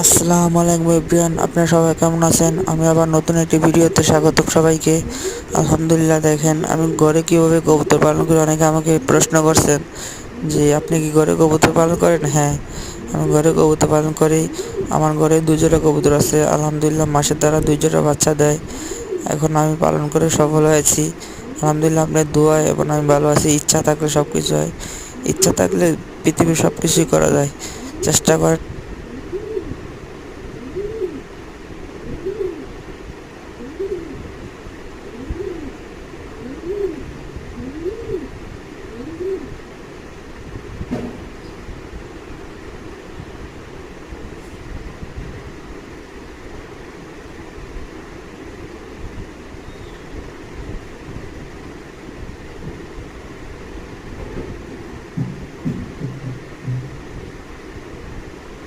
আসসালামু আলাইকুম এভরিওয়ান, আপনারা সবাই কেমন আছেন? আমি আবার নতুন একটি ভিডিওতে স্বাগতম সবাইকে। আলহামদুলিল্লাহ, দেখেন আমি ঘরে কীভাবে কবুতর পালন করি। অনেকে আমাকে প্রশ্ন করছেন যে আপনি কি ঘরে কবুতর পালন করেন? হ্যাঁ, আমি ঘরে কবুতর পালন করি। আমার ঘরে 2 জোড়া কবুতর আছে। আলহামদুলিল্লাহ, মাসের দ্বারা 2 জোড়া বাচ্চা দেয়। এখন আমি পালন করে সফল হয়েছি আলহামদুলিল্লাহ, আপনার দোয়ায়। এবং আমি ভালো আছি। ইচ্ছা থাকলে সব কিছু হয়। ইচ্ছা থাকলে পৃথিবীর সব কিছুই করা যায়। চেষ্টা